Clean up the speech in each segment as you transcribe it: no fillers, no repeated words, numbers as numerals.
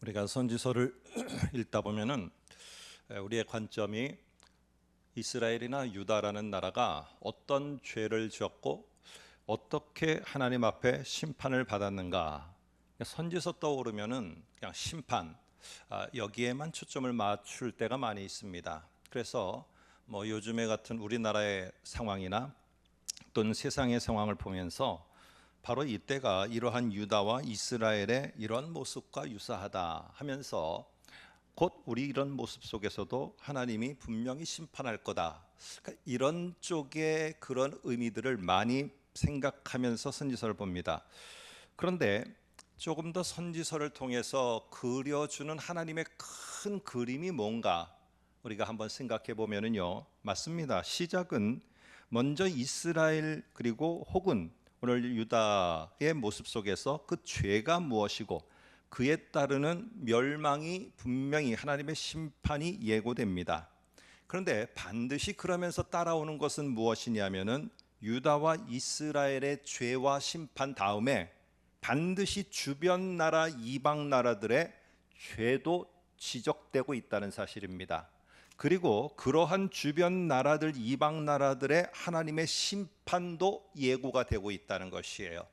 우리가 선지서를 읽다 보면은 우리의 관점이 이스라엘이나 유다라는 나라가 어떤 죄를 지었고 어떻게 하나님 앞에 심판을 받았는가. 선지서 떠오르면은 그냥 심판, 여기에만 초점을 맞출 때가 많이 있습니다. 그래서 뭐 요즘에 같은 우리나라의 상황이나 또는 세상의 상황을 보면서 바로 이때가 이러한 유다와 이스라엘의 이런 모습과 유사하다 하면서 곧 우리 이런 모습 속에서도 하나님이 분명히 심판할 거다, 그러니까 이런 쪽의 그런 의미들을 많이 생각하면서 선지서를 봅니다. 그런데 조금 더 선지서를 통해서 그려주는 하나님의 큰 그림이 뭔가 우리가 한번 생각해 보면은요, 맞습니다. 시작은 먼저 이스라엘 그리고 혹은 오늘 유다의 모습 속에서 그 죄가 무엇이고 그에 따르는 멸망이 분명히 하나님의 심판이 예고됩니다. 그런데 반드시 그러면서 따라오는 것은 무엇이냐면은 유다와 이스라엘의 죄와 심판 다음에 반드시 주변 나라 이방 나라들의 죄도 지적되고 있다는 사실입니다. 그리고 그러한 주변 나라들 이방 나라들의 하나님의 심판도 예고가 되고 있다는 것이에요.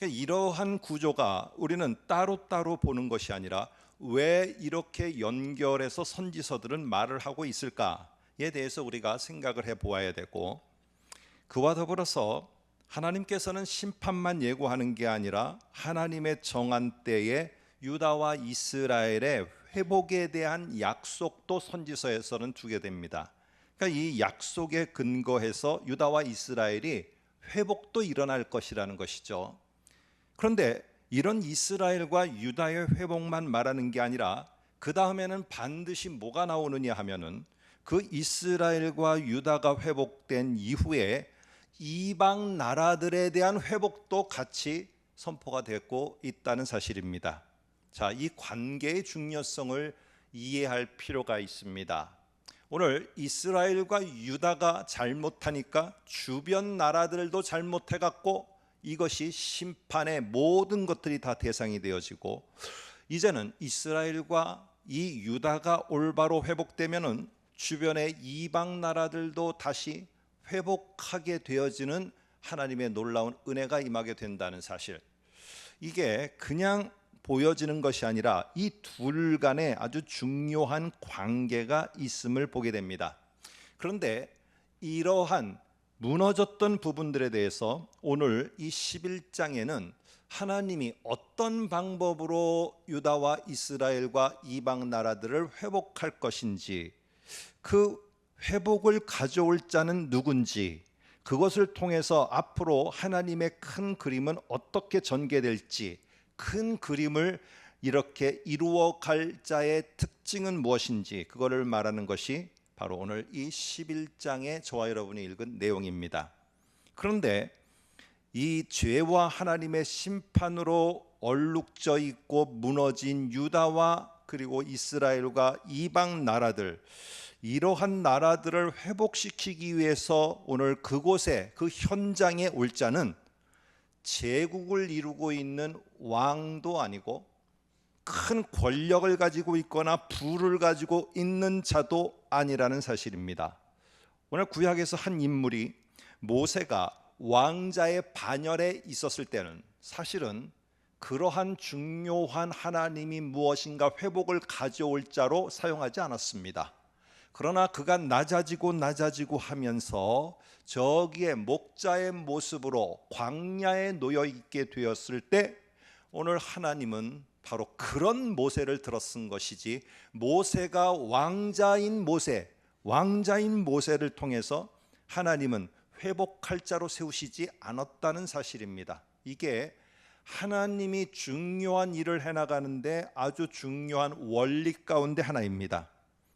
이러한 구조가 우리는 따로따로 보는 것이 아니라 왜 이렇게 연결해서 선지서들은 말을 하고 있을까에 대해서 우리가 생각을 해 보아야 되고, 그와 더불어서 하나님께서는 심판만 예고하는 게 아니라 하나님의 정한 때에 유다와 이스라엘의 회복에 대한 약속도 선지서에서는 주게 됩니다. 그러니까 이 약속에 근거해서 유다와 이스라엘이 회복도 일어날 것이라는 것이죠. 그런데 이런 이스라엘과 유다의 회복만 말하는 게 아니라 그 다음에는 반드시 뭐가 나오느냐 하면은 그 이스라엘과 유다가 회복된 이후에 이방 나라들에 대한 회복도 같이 선포가 되고 있다는 사실입니다. 자, 이 관계의 중요성을 이해할 필요가 있습니다. 오늘 이스라엘과 유다가 잘못하니까 주변 나라들도 잘못해 갖고 이것이 심판의 모든 것들이 다 대상이 되어지고, 이제는 이스라엘과 이 유다가 올바로 회복되면은 주변의 이방 나라들도 다시 회복하게 되어지는 하나님의 놀라운 은혜가 임하게 된다는 사실, 이게 그냥 보여지는 것이 아니라 이 둘 간에 아주 중요한 관계가 있음을 보게 됩니다. 그런데 이러한 무너졌던 부분들에 대해서 오늘 이 11장에는 하나님이 어떤 방법으로 유다와 이스라엘과 이방 나라들을 회복할 것인지, 그 회복을 가져올 자는 누군지, 그것을 통해서 앞으로 하나님의 큰 그림은 어떻게 전개될지, 큰 그림을 이렇게 이루어갈 자의 특징은 무엇인지, 그거를 말하는 것이 바로 오늘 이 11장에 저와 여러분이 읽은 내용입니다. 그런데 이 죄와 하나님의 심판으로 얼룩져 있고 무너진 유다와 그리고 이스라엘과 이방 나라들, 이러한 나라들을 회복시키기 위해서 오늘 그곳에 그 현장에 올 자는 제국을 이루고 있는 왕도 아니고 큰 권력을 가지고 있거나 부를 가지고 있는 자도 아니라는 사실입니다. 오늘 구약에서 한 인물이 모세가 왕자의 반열에 있었을 때는 사실은 그러한 중요한 하나님이 무엇인가 회복을 가져올 자로 사용하지 않았습니다. 그러나 그가 낮아지고 하면서 저기에 목자의 모습으로 광야에 놓여 있게 되었을 때 오늘 하나님은 바로 그런 모세를 들어 쓴 것이지, 모세가 왕자인 모세를 통해서 하나님은 회복할 자로 세우시지 않았다는 사실입니다. 이게 하나님이 중요한 일을 해나가는데 아주 중요한 원리 가운데 하나입니다.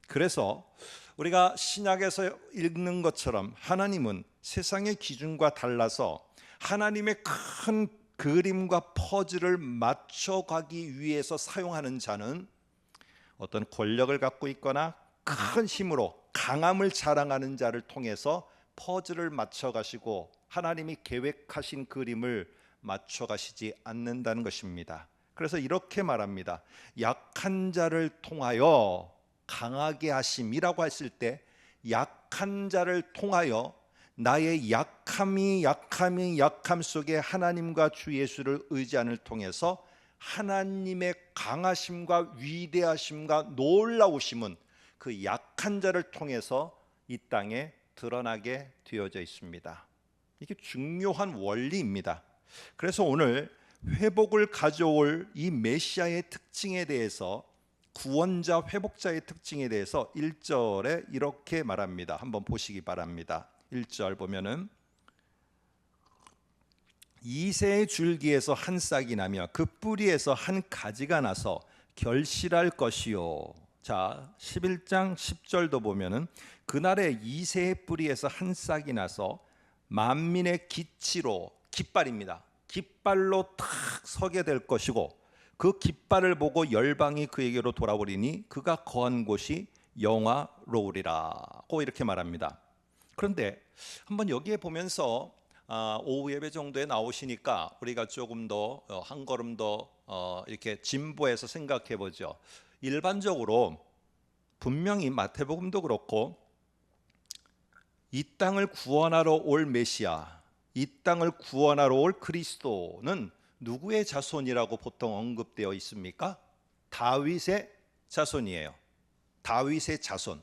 그래서 우리가 신약에서 읽는 것처럼 하나님은 세상의 기준과 달라서 하나님의 큰 그림과 퍼즐을 맞춰가기 위해서 사용하는 자는 어떤 권력을 갖고 있거나 큰 힘으로 강함을 자랑하는 자를 통해서 퍼즐을 맞춰가시고 하나님이 계획하신 그림을 맞춰가시지 않는다는 것입니다. 그래서 이렇게 말합니다. 약한 자를 통하여 강하게 하심이라고 했을 때 약한 자를 통하여 나의 약함 속에 하나님과 주 예수를 의지함을 통해서 하나님의 강하심과 위대하심과 놀라우심은 그 약한 자를 통해서 이 땅에 드러나게 되어져 있습니다. 이게 중요한 원리입니다. 그래서 오늘 회복을 가져올 이 메시아의 특징에 대해서, 구원자 회복자의 특징에 대해서 1절에 이렇게 말합니다. 한번 보시기 바랍니다. 1절 보면은 이새의 줄기에서 한 싹이 나며 그 뿌리에서 한 가지가 나서 결실할 것이요. 자, 11장 10절도 보면은 그날에 이새의 뿌리에서 한 싹이 나서 만민의 기치로, 깃발입니다. 깃발로 탁 서게 될 것이고 그 깃발을 보고 열방이 그에게로 돌아오리니 그가 거한 곳이 영화로우리라고 이렇게 말합니다. 그런데 한번 여기에 보면서 오후 예배 정도에 나오시니까 우리가 조금 더 한 걸음 더 이렇게 진보해서 생각해 보죠. 일반적으로 분명히 마태복음도 그렇고 이 땅을 구원하러 올 메시아, 이 땅을 구원하러 올 그리스도는 누구의 자손이라고 보통 언급되어 있습니까? 다윗의 자손이에요. 다윗의 자손.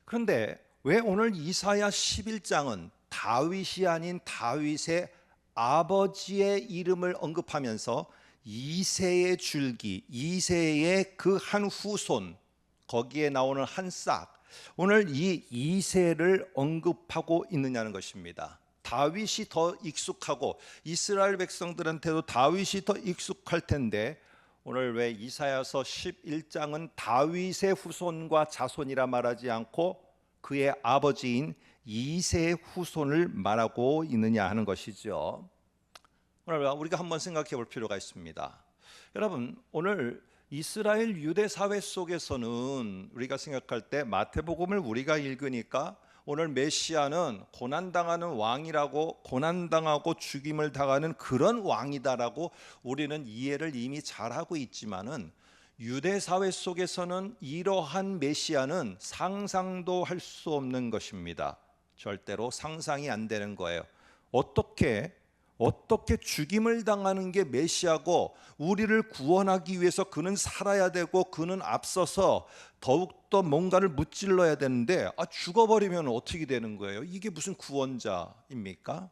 그런데 왜 오늘 이사야 11장은 다윗이 아닌 다윗의 아버지의 이름을 언급하면서 이새의 줄기, 이새의 그 한 후손, 거기에 나오는 한 싹, 오늘 이 이새를 언급하고 있느냐는 것입니다. 다윗이 더 익숙하고 이스라엘 백성들한테도 다윗이 더 익숙할 텐데 오늘 왜 이사야서 11장은 다윗의 후손과 자손이라 말하지 않고 그의 아버지인 이새의 후손을 말하고 있느냐 하는 것이죠. 오늘 우리가 한번 생각해 볼 필요가 있습니다. 여러분, 오늘 이스라엘 유대 사회 속에서는 우리가 생각할 때 마태복음을 우리가 읽으니까 오늘 메시아는 고난당하는 왕이라고, 고난당하고 죽임을 당하는 그런 왕이다라고 우리는 이해를 이미 잘하고 있지만은 유대 사회 속에서는 이러한 메시아는 상상도 할 수 없는 것입니다. 절대로 상상이 안 되는 거예요. 어떻게 죽임을 당하는 게 메시아고 우리를 구원하기 위해서 그는 살아야 되고 그는 앞서서 더욱더 뭔가를 무찔러야 되는데 죽어버리면 어떻게 되는 거예요? 이게 무슨 구원자입니까?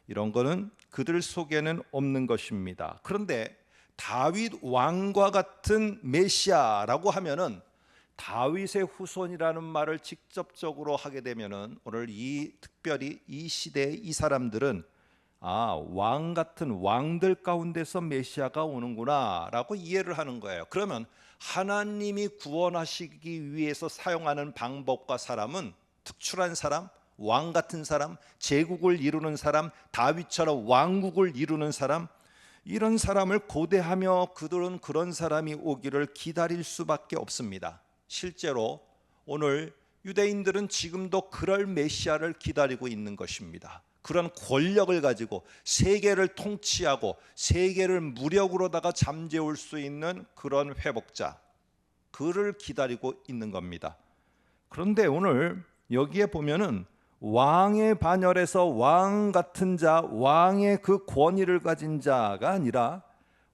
이런 거는 그들 속에는 없는 것입니다. 그런데 다윗 왕과 같은 메시아라고 하면은 다윗의 후손이라는 말을 직접적으로 하게 되면은 오늘 특별히 이 시대의 이 사람들은 왕 같은 왕들 가운데서 메시아가 오는구나라고 이해를 하는 거예요. 그러면 하나님이 구원하시기 위해서 사용하는 방법과 사람은 특출한 사람, 왕 같은 사람, 제국을 이루는 사람, 다윗처럼 왕국을 이루는 사람, 이런 사람을 고대하며 그들은 그런 사람이 오기를 기다릴 수밖에 없습니다. 실제로 오늘 유대인들은 지금도 그럴 메시아를 기다리고 있는 것입니다. 그런 권력을 가지고 세계를 통치하고 세계를 무력으로다가 잠재울 수 있는 그런 회복자, 그를 기다리고 있는 겁니다. 그런데 오늘 여기에 보면은 왕의 반열에서 왕 같은 자, 왕의 그 권위를 가진 자가 아니라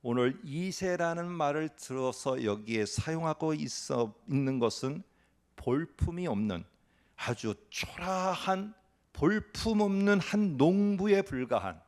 오늘 이새라는 말을 들어서 여기에 사용하고 있는 것은 볼품이 없는 아주 초라한, 볼품없는 한 농부에 불과한,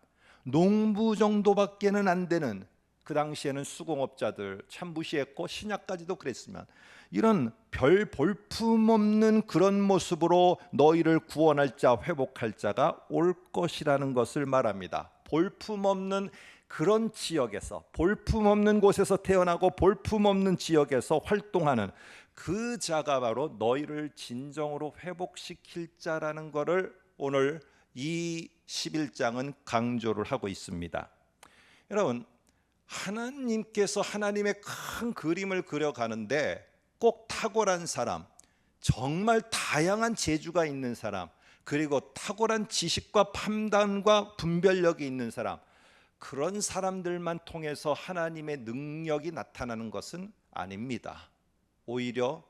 농부 정도밖에는 안 되는, 그 당시에는 수공업자들 참 무시했고 신약까지도 그랬으면 이런 별 볼품없는 그런 모습으로 너희를 구원할 자, 회복할 자가 올 것이라는 것을 말합니다. 볼품없는 그런 지역에서, 볼품없는 곳에서 태어나고 볼품없는 지역에서 활동하는 그 자가 바로 너희를 진정으로 회복시킬 자라는 것을 오늘 이 11장은 강조를 하고 있습니다. 여러분, 하나님께서 하나님의 큰 그림을 그려가는데 꼭 탁월한 사람, 정말 다양한 재주가 있는 사람, 그리고 탁월한 지식과 판단과 분별력이 있는 사람, 그런 사람들만 통해서 하나님의 능력이 나타나는 것은 아닙니다. 오히려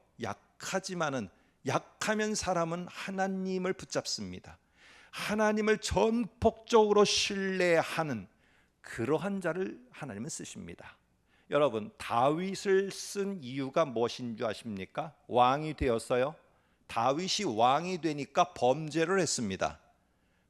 약하면 사람은 하나님을 붙잡습니다. 하나님을 전폭적으로 신뢰하는 그러한 자를 하나님은 쓰십니다. 여러분, 다윗을 쓴 이유가 무엇인 줄 아십니까? 왕이 되었어요. 다윗이 왕이 되니까 범죄를 했습니다.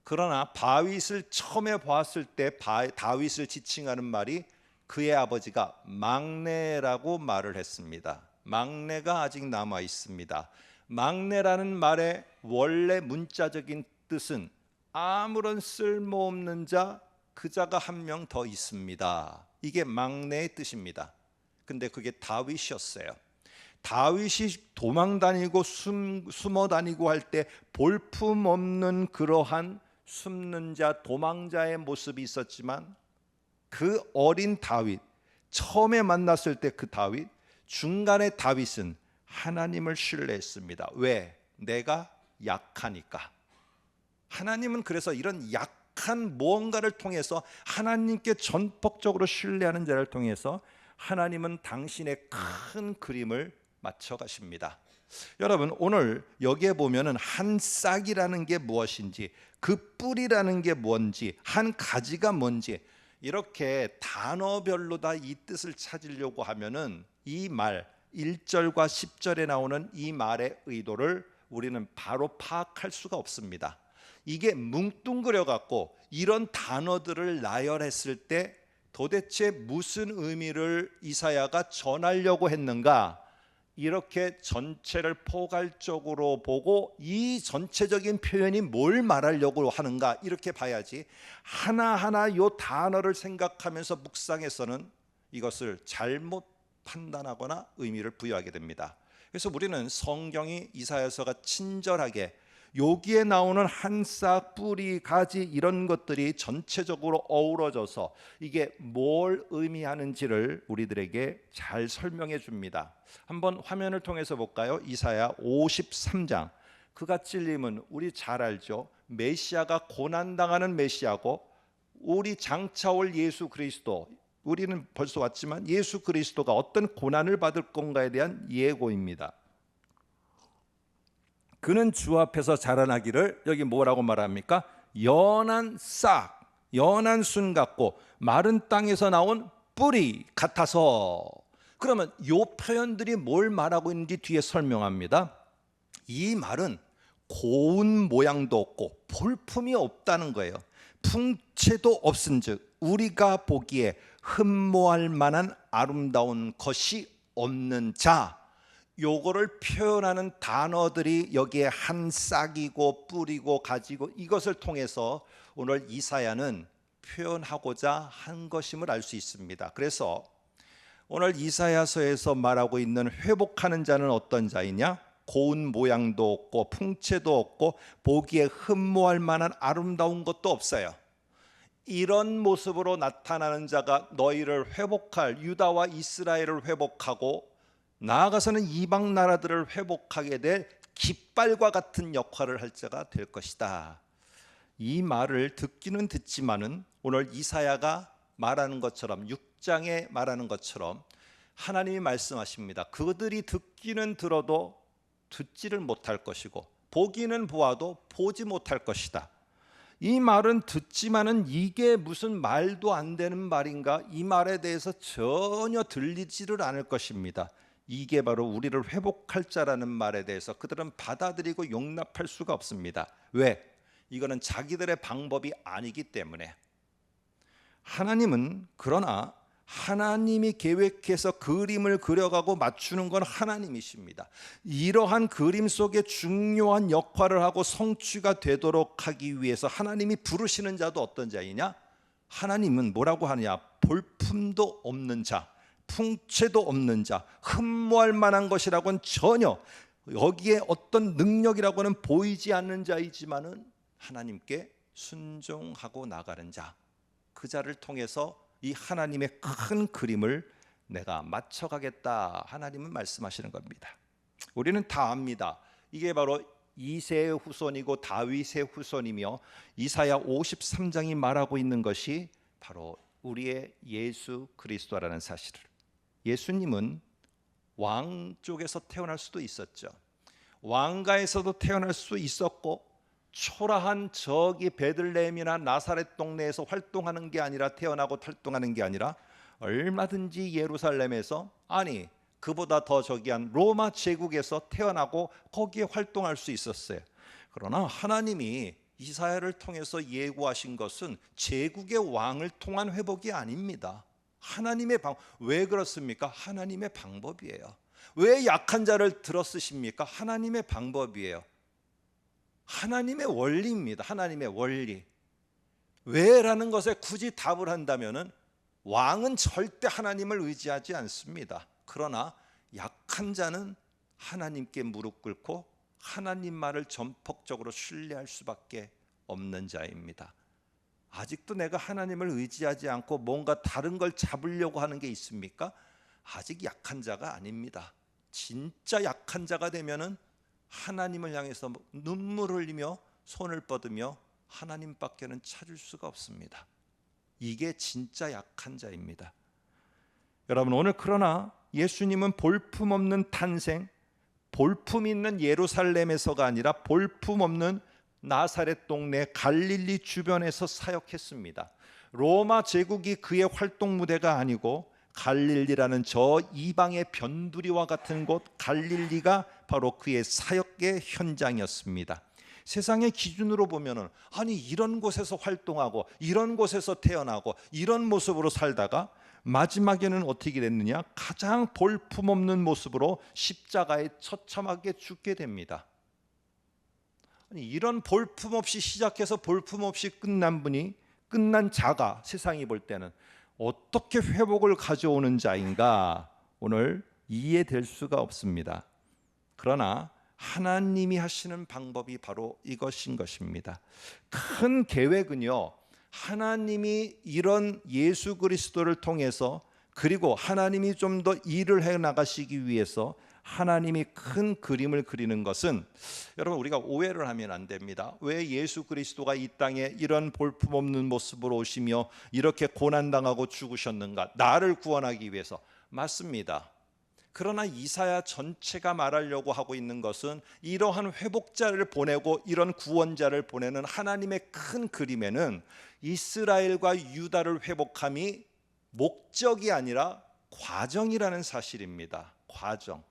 그러나 다윗을 처음에 보았을 때 다윗을 지칭하는 말이 그의 아버지가 막내라고 말을 했습니다. 막내가 아직 남아 있습니다. 막내라는 말의 원래 문자적인 뜻은 아무런 쓸모없는 자, 그 자가 한 명 더 있습니다. 이게 막내의 뜻입니다. 근데 그게 다윗이었어요. 다윗이 도망다니고 숨어 다니고 할 때 볼품없는 그러한 숨는 자, 도망자의 모습이 있었지만 그 어린 다윗, 처음에 만났을 때 그 다윗, 중간에 다윗은 하나님을 신뢰했습니다. 왜? 내가 약하니까. 하나님은 그래서 이런 약한 무언가를 통해서 하나님께 전폭적으로 신뢰하는 자를 통해서 하나님은 당신의 큰 그림을 맞춰 가십니다. 여러분, 오늘 여기에 보면은 한 싹이라는 게 무엇인지, 그 뿌리라는 게 뭔지, 한 가지가 뭔지 이렇게 단어별로 다 이 뜻을 찾으려고 하면은 이 말 1절과 10절에 나오는 이 말의 의도를 우리는 바로 파악할 수가 없습니다. 이게 뭉뚱그려 갖고 이런 단어들을 나열했을 때 도대체 무슨 의미를 이사야가 전하려고 했는가? 이렇게 전체를 포괄적으로 보고 이 전체적인 표현이 뭘 말하려고 하는가 이렇게 봐야지, 하나하나 이 단어를 생각하면서 묵상해서는 이것을 잘못 판단하거나 의미를 부여하게 됩니다. 그래서 우리는 성경이 이사야서가 친절하게 여기에 나오는 한 싹, 뿌리, 가지 이런 것들이 전체적으로 어우러져서 이게 뭘 의미하는지를 우리들에게 잘 설명해 줍니다. 한번 화면을 통해서 볼까요? 이사야 53장. 그가 찔림은 우리 잘 알죠. 메시아가 고난당하는 메시아고 우리 장차 올 예수 그리스도, 우리는 벌써 왔지만 예수 그리스도가 어떤 고난을 받을 건가에 대한 예고입니다. 그는 주 앞에서 자라나기를, 여기 뭐라고 말합니까? 연한 싹, 연한 순 같고 마른 땅에서 나온 뿌리 같아서. 그러면 이 표현들이 뭘 말하고 있는지 뒤에 설명합니다. 이 말은 고운 모양도 없고 볼품이 없다는 거예요. 풍채도 없은즉 우리가 보기에 흠모할 만한 아름다운 것이 없는 자, 요거를 표현하는 단어들이 여기에 한 싹이고 뿌리고 가지고 이것을 통해서 오늘 이사야는 표현하고자 한 것임을 알 수 있습니다. 그래서 오늘 이사야서에서 말하고 있는 회복하는 자는 어떤 자이냐? 고운 모양도 없고 풍채도 없고 보기에 흠모할 만한 아름다운 것도 없어요. 이런 모습으로 나타나는 자가 너희를 회복할, 유다와 이스라엘을 회복하고 나아가서는 이방 나라들을 회복하게 될 깃발과 같은 역할을 할 자가 될 것이다. 이 말을 듣기는 듣지만은 오늘 이사야가 말하는 것처럼 6장에 말하는 것처럼 하나님이 말씀하십니다. 그들이 듣기는 들어도 듣지를 못할 것이고 보기는 보아도 보지 못할 것이다. 이 말은 듣지만은 이게 무슨 말도 안 되는 말인가? 이 말에 대해서 전혀 들리지를 않을 것입니다. 이게 바로 우리를 회복할 자라는 말에 대해서 그들은 받아들이고 용납할 수가 없습니다. 왜? 이거는 자기들의 방법이 아니기 때문에. 하나님은 그러나 하나님이 계획해서 그림을 그려가고 맞추는 건 하나님이십니다. 이러한 그림 속에 중요한 역할을 하고 성취가 되도록 하기 위해서 하나님이 부르시는 자도 어떤 자이냐? 하나님은 뭐라고 하느냐? 볼품도 없는 자, 풍채도 없는 자, 흠모할 만한 것이라고는 전혀, 여기에 어떤 능력이라고는 보이지 않는 자이지만은 하나님께 순종하고 나가는 자, 그 자를 통해서 이 하나님의 큰 그림을 내가 맞춰가겠다, 하나님은 말씀하시는 겁니다. 우리는 다 압니다. 이게 바로 이새의 후손이고 다윗의 후손이며 이사야 53장이 말하고 있는 것이 바로 우리의 예수 그리스도라는 사실을. 예수님은 왕 쪽에서 태어날 수도 있었죠. 왕가에서도 태어날 수 있었고, 초라한 저기 베들레헴이나 나사렛 동네에서 활동하는 게 아니라, 태어나고 활동하는 게 아니라 얼마든지 예루살렘에서, 아니 그보다 더 저기한 로마 제국에서 태어나고 거기에 활동할 수 있었어요. 그러나 하나님이 이사야를 통해서 예고하신 것은 제국의 왕을 통한 회복이 아닙니다. 하나님의 왜 그렇습니까? 하나님의 방법이에요. 왜 약한 자를 들어 쓰십니까? 하나님의 방법이에요. 하나님의 원리입니다. 하나님의 원리. 왜라는 것에 굳이 답을 한다면은, 왕은 절대 하나님을 의지하지 않습니다. 그러나 약한 자는 하나님께 무릎 꿇고 하나님 말을 전폭적으로 신뢰할 수밖에 없는 자입니다. 아직도 내가 하나님을 의지하지 않고 뭔가 다른 걸 잡으려고 하는 게 있습니까? 아직 약한 자가 아닙니다. 진짜 약한 자가 되면은 하나님을 향해서 눈물 흘리며 손을 뻗으며 하나님밖에는 찾을 수가 없습니다. 이게 진짜 약한 자입니다. 여러분, 오늘 그러나 예수님은 볼품없는 탄생, 볼품 있는 예루살렘에서가 아니라 볼품없는 나사렛 동네 갈릴리 주변에서 사역했습니다. 로마 제국이 그의 활동 무대가 아니고, 갈릴리라는 저 이방의 변두리와 같은 곳 갈릴리가 바로 그의 사역의 현장이었습니다. 세상의 기준으로 보면은, 아니 이런 곳에서 활동하고 이런 곳에서 태어나고 이런 모습으로 살다가 마지막에는 어떻게 됐느냐? 가장 볼품없는 모습으로 십자가에 처참하게 죽게 됩니다. 아니, 이런 볼품없이 시작해서 볼품없이 끝난 분이, 끝난 자가 세상이 볼 때는 어떻게 회복을 가져오는 자인가 오늘 이해될 수가 없습니다. 그러나 하나님이 하시는 방법이 바로 이것인 것입니다. 큰 계획은요, 하나님이 이런 예수 그리스도를 통해서, 그리고 하나님이 좀 더 일을 해 나가시기 위해서 하나님이 큰 그림을 그리는 것은, 여러분 우리가 오해를 하면 안 됩니다. 왜 예수 그리스도가 이 땅에 이런 볼품없는 모습으로 오시며 이렇게 고난당하고 죽으셨는가? 나를 구원하기 위해서. 맞습니다. 그러나 이사야 전체가 말하려고 하고 있는 것은, 이러한 회복자를 보내고 이런 구원자를 보내는 하나님의 큰 그림에는 이스라엘과 유다를 회복함이 목적이 아니라 과정이라는 사실입니다. 과정.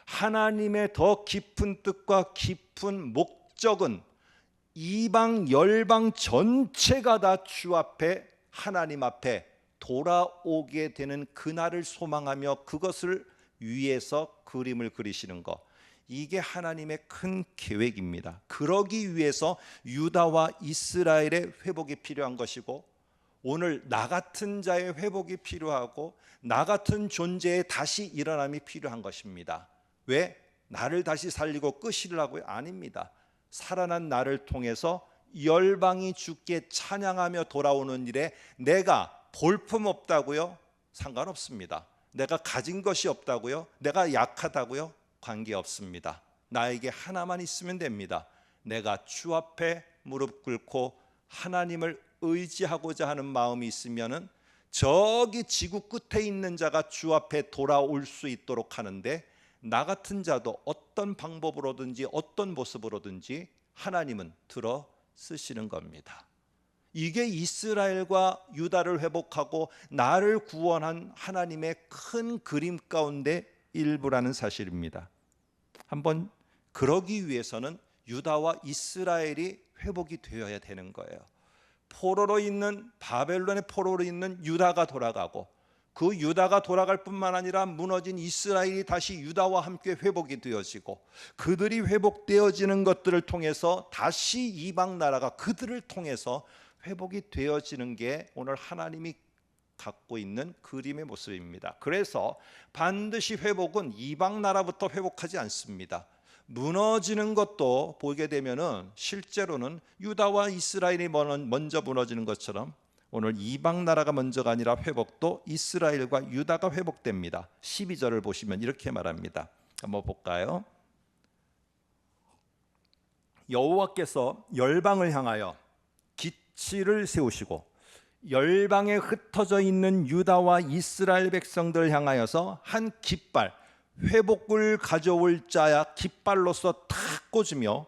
하나님의 더 깊은 뜻과 깊은 목적은 이방 열방 전체가 다 주 앞에, 하나님 앞에 돌아오게 되는 그날을 소망하며 그것을 위해서 그림을 그리시는 것, 이게 하나님의 큰 계획입니다. 그러기 위해서 유다와 이스라엘의 회복이 필요한 것이고, 오늘 나 같은 자의 회복이 필요하고, 나 같은 존재의 다시 일어남이 필요한 것입니다. 왜? 나를 다시 살리고 끝이라고요? 아닙니다. 살아난 나를 통해서 열방이 주께 찬양하며 돌아오는 일에 내가 볼품 없다고요? 상관없습니다. 내가 가진 것이 없다고요? 내가 약하다고요? 관계없습니다. 나에게 하나만 있으면 됩니다. 내가 주 앞에 무릎 꿇고 하나님을 의지하고자 하는 마음이 있으면은, 저기 지구 끝에 있는 자가 주 앞에 돌아올 수 있도록 하는데, 나 같은 자도 어떤 방법으로든지 어떤 모습으로든지 하나님은 들어 쓰시는 겁니다. 이게 이스라엘과 유다를 회복하고 나를 구원한 하나님의 큰 그림 가운데 일부라는 사실입니다. 한번 그러기 위해서는 유다와 이스라엘이 회복이 되어야 되는 거예요. 포로로 있는, 바벨론의 포로로 있는 유다가 돌아가고, 그 유다가 돌아갈 뿐만 아니라 무너진 이스라엘이 다시 유다와 함께 회복이 되어지고, 그들이 회복되어지는 것들을 통해서 다시 이방 나라가 그들을 통해서 회복이 되어지는 게 오늘 하나님이 갖고 있는 그림의 모습입니다. 그래서 반드시 회복은 이방 나라부터 회복하지 않습니다. 무너지는 것도 보게 되면은 실제로는 유다와 이스라엘이 먼저 무너지는 것처럼, 오늘 이방 나라가 먼저가 아니라 회복도 이스라엘과 유다가 회복됩니다. 12절을 보시면 이렇게 말합니다. 한번 볼까요? 여호와께서 열방을 향하여 기치를 세우시고 열방에 흩어져 있는 유다와 이스라엘 백성들을 향하여서 한 깃발, 회복을 가져올 자야 깃발로서 탁 꽂으며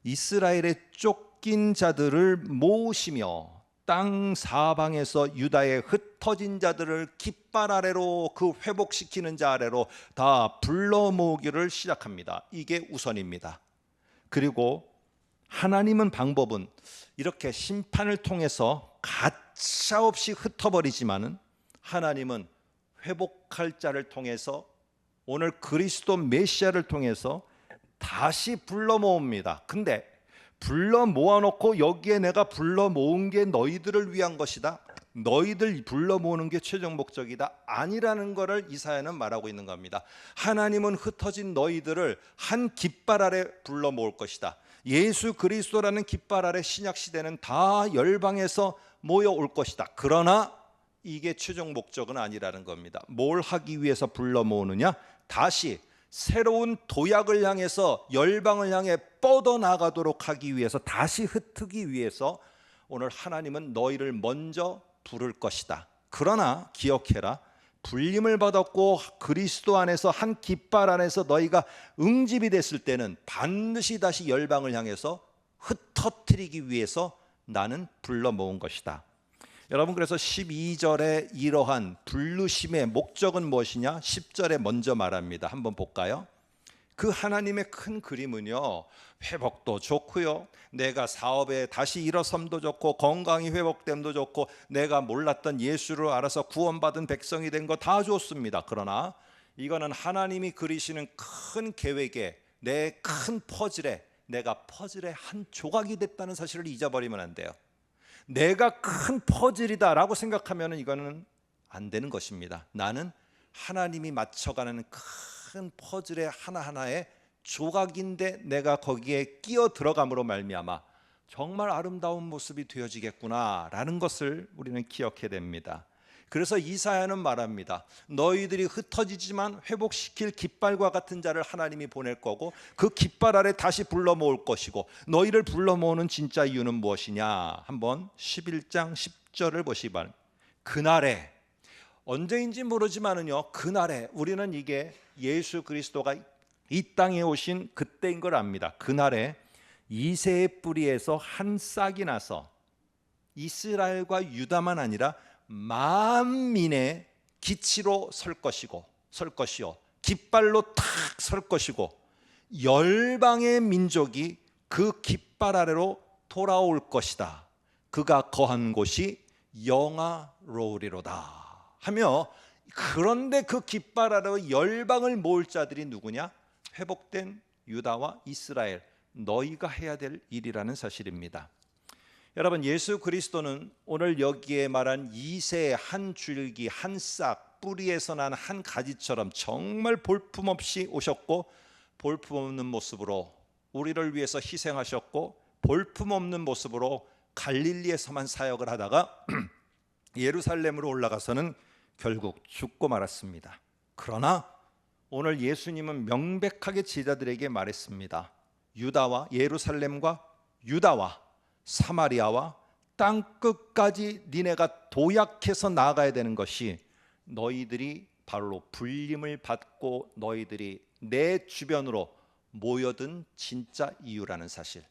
이스라엘의 쫓긴 자들을 모으시며 땅 사방에서 유다의 흩어진 자들을 깃발 아래로, 그 회복시키는 자 아래로 다 불러 모으기를 시작합니다. 이게 우선입니다. 그리고 하나님은 방법은 이렇게 심판을 통해서 가차없이 흩어버리지만은 하나님은 회복할 자를 통해서, 오늘 그리스도 메시아를 통해서 다시 불러 모읍니다. 근데 불러 모아놓고 여기에 내가 불러 모은 게 너희들을 위한 것이다, 너희들 불러 모으는 게 최종 목적이다, 아니라는 것을 이사야는 말하고 있는 겁니다. 하나님은 흩어진 너희들을 한 깃발 아래 불러 모을 것이다. 예수 그리스도라는 깃발 아래 신약 시대는 다 열방에서 모여올 것이다. 그러나 이게 최종 목적은 아니라는 겁니다. 뭘 하기 위해서 불러 모으느냐? 다시 새로운 도약을 향해서, 열방을 향해 뻗어나가도록 하기 위해서, 다시 흩트기 위해서 오늘 하나님은 너희를 먼저 부를 것이다. 그러나 기억해라, 불림을 받았고 그리스도 안에서 한 깃발 안에서 너희가 응집이 됐을 때는 반드시 다시 열방을 향해서 흩어뜨리기 위해서 나는 불러 모은 것이다. 여러분, 그래서 12절에 이러한 부르심의 목적은 무엇이냐? 10절에 먼저 말합니다. 한번 볼까요? 그 하나님의 큰 그림은요, 회복도 좋고요, 내가 사업에 다시 일어섬도 좋고, 건강이 회복됨도 좋고, 내가 몰랐던 예수를 알아서 구원받은 백성이 된 거 다 좋습니다. 그러나 이거는 하나님이 그리시는 큰 계획에, 내 큰 퍼즐에, 내가 퍼즐의 한 조각이 됐다는 사실을 잊어버리면 안 돼요. 내가 큰 퍼즐이다 라고 생각하면 이거는 안 되는 것입니다. 나는 하나님이 맞춰가는 큰 퍼즐의 하나하나의 조각인데 내가 거기에 끼어 들어감으로 말미암아 정말 아름다운 모습이 되어지겠구나 라는 것을 우리는 기억해야 됩니다. 그래서 이사야는 말합니다. 너희들이 흩어지지만 회복시킬 깃발과 같은 자를 하나님이 보낼 거고, 그 깃발 아래 다시 불러 모을 것이고, 너희를 불러 모으는 진짜 이유는 무엇이냐? 한번 11장 10절을 보시기 바랍니다. 그날에, 언제인지 모르지만은요, 그날에, 우리는 이게 예수 그리스도가 이 땅에 오신 그때인 걸 압니다. 그날에 이새의 뿌리에서 한 싹이 나서 이스라엘과 유다만 아니라 만민의 기치로 설 것이요, 깃발로 탁 설 것이고, 열방의 민족이 그 깃발 아래로 돌아올 것이다. 그가 거한 곳이 영화로우리로다 하며, 그런데 그 깃발 아래로 열방을 모을 자들이 누구냐? 회복된 유다와 이스라엘, 너희가 해야 될 일이라는 사실입니다. 여러분, 예수 그리스도는 오늘 여기에 말한 이새의 한 줄기, 한 싹, 뿌리에서 난 한 가지처럼 정말 볼품없이 오셨고, 볼품없는 모습으로 우리를 위해서 희생하셨고, 볼품없는 모습으로 갈릴리에서만 사역을 하다가 예루살렘으로 올라가서는 결국 죽고 말았습니다. 그러나 오늘 예수님은 명백하게 제자들에게 말했습니다. 유다와, 예루살렘과 유다와 사마리아와 땅끝까지 니네가 도약해서 나아가야 되는 것이, 너희들이 바로 불림을 받고 너희들이 내 주변으로 모여든 진짜 이유라는 사실.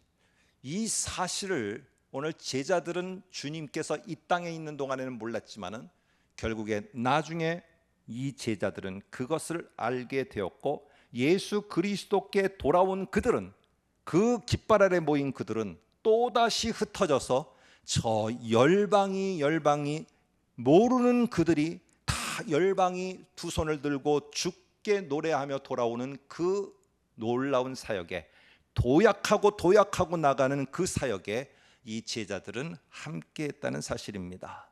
이 사실을 오늘 제자들은 주님께서 이 땅에 있는 동안에는 몰랐지만은 결국에 나중에 이 제자들은 그것을 알게 되었고, 예수 그리스도께 돌아온 그들은, 그 깃발 아래 모인 그들은 또다시 흩어져서 저 열방이 모르는 그들이 다 열방이 두 손을 들고 주께 노래하며 돌아오는 그 놀라운 사역에, 도약하고 나가는 그 사역에 이 제자들은 함께했다는 사실입니다.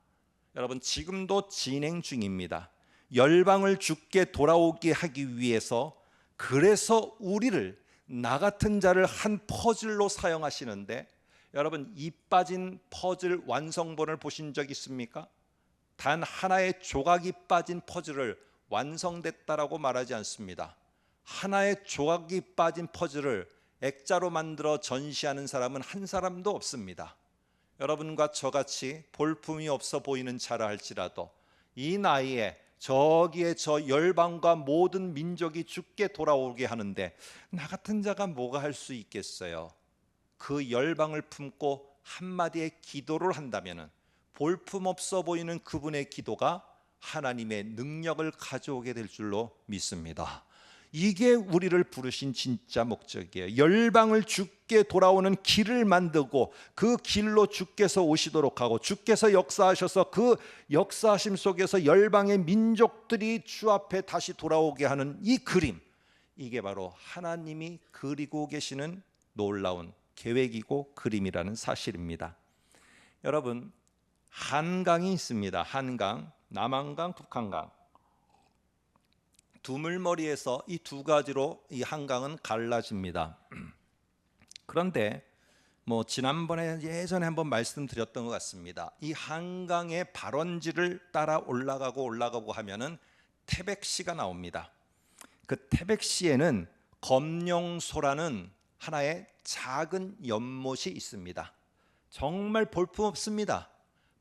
여러분, 지금도 진행 중입니다. 열방을 주께 돌아오게 하기 위해서, 그래서 우리를, 나 같은 자를 한 퍼즐로 사용하시는데, 여러분, 이 빠진 퍼즐 완성본을 보신 적 있습니까? 단 하나의 조각이 빠진 퍼즐을 완성됐다라고 말하지 않습니다. 하나의 조각이 빠진 퍼즐을 액자로 만들어 전시하는 사람은 한 사람도 없습니다. 여러분과 저같이 볼품이 없어 보이는 자라 할지라도 이 나이에 저기에 저 열방과 모든 민족이 주께 돌아오게 하는데 나 같은 자가 뭐가 할 수 있겠어요? 그 열방을 품고 한마디의 기도를 한다면 볼품 없어 보이는 그분의 기도가 하나님의 능력을 가져오게 될 줄로 믿습니다. 이게 우리를 부르신 진짜 목적이에요. 열방을 주께 돌아오는 길을 만들고 그 길로 주께서 오시도록 하고 주께서 역사하셔서 그 역사하심 속에서 열방의 민족들이 주 앞에 다시 돌아오게 하는 이 그림, 이게 바로 하나님이 그리고 계시는 놀라운 계획이고 그림이라는 사실입니다. 여러분, 한강이 있습니다. 한강, 남한강, 북한강. 두물머리에서 이 두 가지로 이 한강은 갈라집니다. 그런데 지난번에 예전에 한번 말씀드렸던 것 같습니다. 이 한강의 발원지를 따라 올라가고 하면은 태백시가 나옵니다. 그 태백시에는 검룡소라는 하나의 작은 연못이 있습니다. 정말 볼품 없습니다.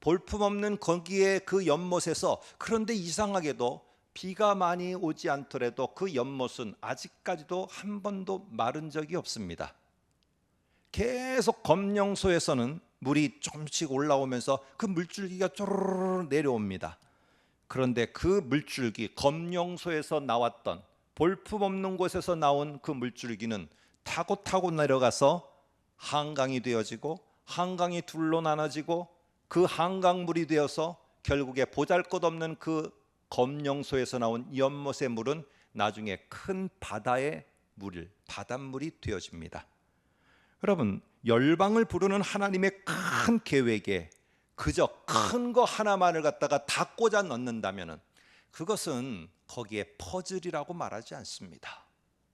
볼품 없는 거기에 그 연못에서, 그런데 이상하게도 비가 많이 오지 않더라도 그 연못은 아직까지도 한 번도 마른 적이 없습니다. 계속 검룡소에서는 물이 조금씩 올라오면서 그 물줄기가 쪼르르 내려옵니다. 그런데 그 물줄기, 검룡소에서 나왔던 볼품 없는 곳에서 나온 그 물줄기는 타고 내려가서 한강이 되어지고 한강이 둘로 나눠지고 그 한강물이 되어서 결국에 보잘것없는 그 검룡소에서 나온 연못의 물은 나중에 큰 바다의 바닷물이 되어집니다. 여러분, 열방을 부르는 하나님의 큰 계획에 그저 큰 거 하나만을 갖다가 다 꽂아 넣는다면 그것은 거기에 퍼즐이라고 말하지 않습니다.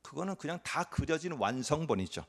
그거는 그냥 다 그려진 완성본이죠.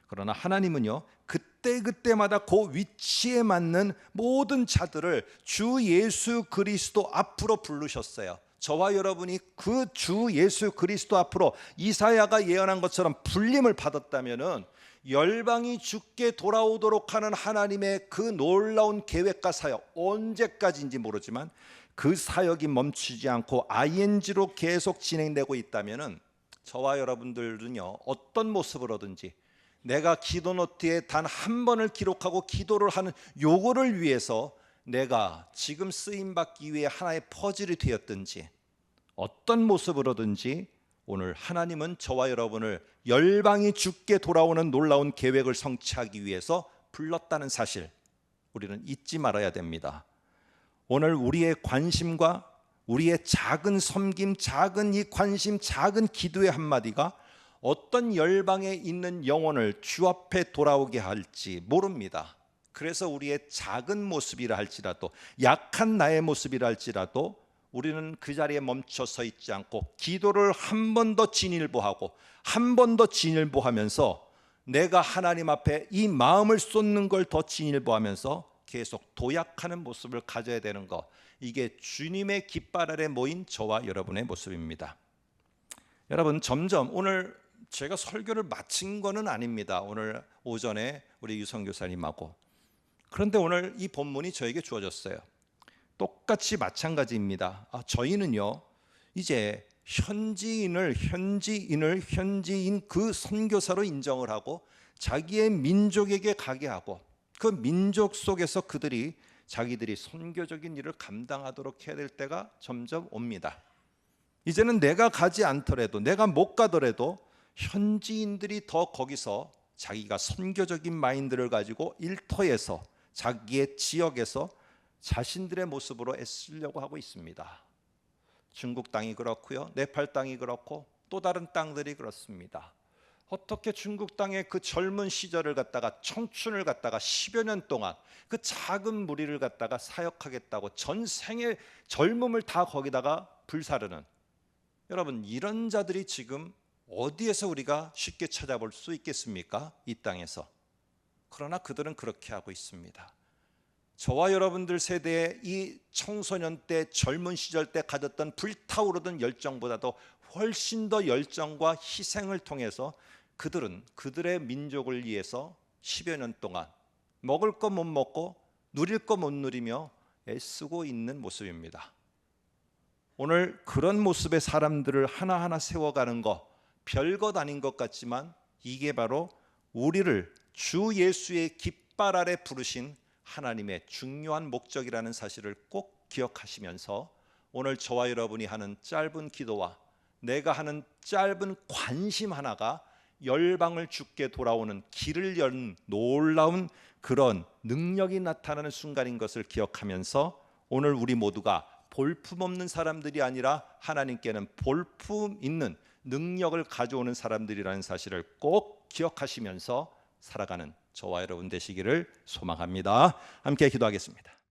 그러나 하나님은요, 그때마다 그 위치에 맞는 모든 자들을 주 예수 그리스도 앞으로 부르셨어요. 저와 여러분이 그 주 예수 그리스도 앞으로 이사야가 예언한 것처럼 불림을 받았다면은 열방이 주께 돌아오도록 하는 하나님의 그 놀라운 계획과 사역, 언제까지인지 모르지만 그 사역이 멈추지 않고 ing로 계속 진행되고 있다면은 저와 여러분들은요, 어떤 모습으로든지 내가 기도 노트에 단 한 번을 기록하고 기도를 하는 요거를 위해서 내가 지금 쓰임 받기 위해 하나의 퍼즐이 되었든지 어떤 모습으로든지 오늘 하나님은 저와 여러분을 열방이 주께 돌아오는 놀라운 계획을 성취하기 위해서 불렀다는 사실, 우리는 잊지 말아야 됩니다. 오늘 우리의 관심과 우리의 작은 섬김, 작은 이 관심, 작은 기도의 한마디가 어떤 열방에 있는 영혼을 주 앞에 돌아오게 할지 모릅니다. 그래서 우리의 작은 모습이라 할지라도, 약한 나의 모습이라 할지라도 우리는 그 자리에 멈춰 서 있지 않고 기도를 한 번 더 진일보하고 한 번 더 진일보하면서 내가 하나님 앞에 이 마음을 쏟는 걸 더 진일보하면서 계속 도약하는 모습을 가져야 되는 것, 이게 주님의 깃발 아래 모인 저와 여러분의 모습입니다. 여러분, 점점 오늘 제가 설교를 마친 거는 아닙니다. 오늘 오전에 우리 유성 교사님하고. 그런데 오늘 이 본문이 저에게 주어졌어요. 똑같이 마찬가지입니다. 저희는요, 이제 현지인 그 선교사로 인정을 하고 자기의 민족에게 가게 하고 그 민족 속에서 자기들이 선교적인 일을 감당하도록 해야 될 때가 점점 옵니다. 이제는 내가 가지 않더라도, 내가 못 가더라도 현지인들이 더 거기서 자기가 선교적인 마인드를 가지고 일터에서, 자기의 지역에서 자신들의 모습으로 애쓰려고 하고 있습니다. 중국 땅이 그렇고요, 네팔 땅이 그렇고 또 다른 땅들이 그렇습니다. 어떻게 중국 땅의 그 젊은 시절을 갖다가, 청춘을 갖다가 10여 년 동안 그 작은 무리를 갖다가 사역하겠다고 전생의 젊음을 다 거기다가 불사르는, 여러분, 이런 자들이 지금 어디에서 우리가 쉽게 찾아볼 수 있겠습니까? 이 땅에서. 그러나 그들은 그렇게 하고 있습니다. 저와 여러분들 세대의 이 청소년 때, 젊은 시절 때 가졌던 불타오르던 열정보다도 훨씬 더 열정과 희생을 통해서 그들은 그들의 민족을 위해서 10여 년 동안 먹을 거 못 먹고 누릴 거 못 누리며 애쓰고 있는 모습입니다. 오늘 그런 모습의 사람들을 하나하나 세워가는 거 별것 아닌 것 같지만 이게 바로 우리를 주 예수의 깃발 아래 부르신 하나님의 중요한 목적이라는 사실을 꼭 기억하시면서 오늘 저와 여러분이 하는 짧은 기도와 내가 하는 짧은 관심 하나가 열방을 주께 돌아오는 길을 연 놀라운 그런 능력이 나타나는 순간인 것을 기억하면서 오늘 우리 모두가 볼품없는 사람들이 아니라 하나님께는 볼품 있는 능력을 가져오는 사람들이라는 사실을 꼭 기억하시면서 살아가는 저와 여러분 되시기를 소망합니다. 함께 기도하겠습니다.